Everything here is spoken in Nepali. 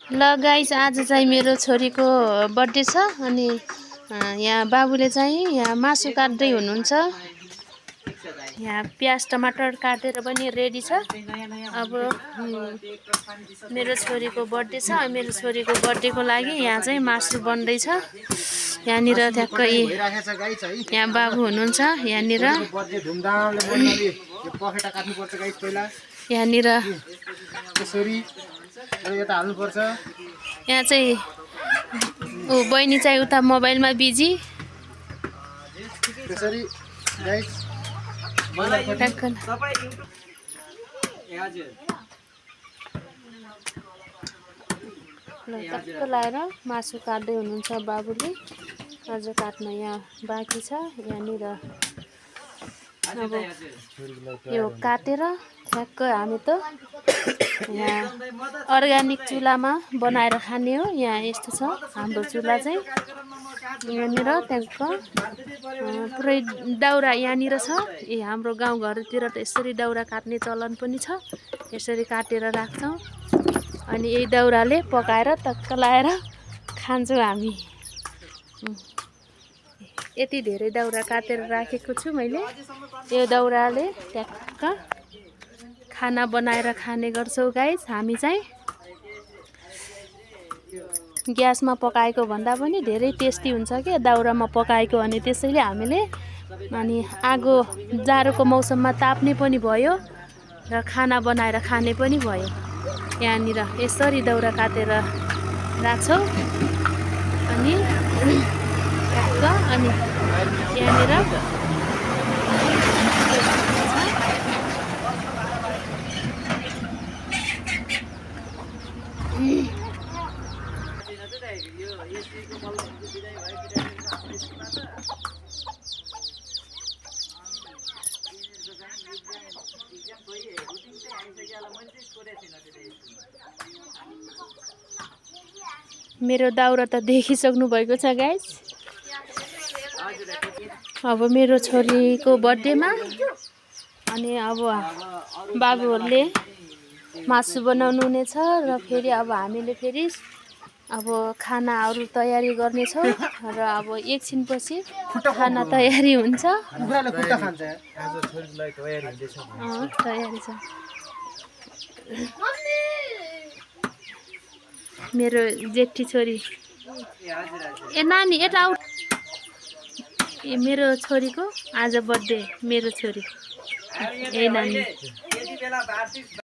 ल गाइस, आज चाहिँ मेरो छोरीको बर्थडे छ अनि यहाँ बाबुले चाहिँ यहाँ मासु काट्दै हुनुहुन्छ। यहाँ प्याज टमाटर काटेर पनि रेडी छ। अब मेरो छोरीको बर्थडे छ। मेरो छोरीको बर्थडेको लागि यहाँ चाहिँ मासु बन्दैछ। यहाँनिर ठ्याक्कै यहाँ बाबु हुनुहुन्छ। यहाँनिर यहाँ चाहिँ बहिनी चाहिँ उता मोबाइलमा बिजी। टक्क लाएर मासु काट्दै हुनुहुन्छ बाबुले। अझ काट्न यहाँ बाँकी छ। यहाँनिर अब यो काटेर ठ्याक्क हामी त यहाँ अर्ग्यानिक चुलामा बनाएर खाने हो। यहाँ यस्तो छ हाम्रो चुला चाहिँ। यहाँनिर ट्याक्क पुरै दाउरा यहाँनिर छ। हाम्रो गाउँघरतिर त यसरी दाउरा काट्ने चलन पनि छ। यसरी काटेर राख्छौँ अनि यही दाउराले पकाएर टक्क लाएर खान्छौँ हामी। यति धेरै दाउरा काटेर राखेको छु मैले। यो दाउराले ट्याक्क खाना बनाएर खाने गर्छौँ गाइस। हामी चाहिँ ग्यासमा पकाएको भन्दा पनि धेरै टेस्टी हुन्छ के दाउरामा पकाएको। अनि त्यसैले हामीले अनि आगो जाडोको मौसममा ताप्ने पनि भयो र खाना बनाएर खाने पनि भयो। यहाँनिर यसरी दाउरा काटेर राख्छौँ अनि टक्क अनि यहाँनिर मेरो दाउरा त देखिसक्नु भएको छ गाइस। अब मेरो छोरीको बर्थडेमा अनि अब बाबुहरूले मासु बनाउनु हुनेछ र फेरि अब हामीले फेरि अब खानाहरू तयारी गर्नेछौँ र अब एकछिनपछि खाना तयारी हुन्छ। तयारी छ। मेरो जेठी छोरी ए नानी यता आउ। मेरो छोरीको आज बर्थडे। मेरो छोरी ए नानी।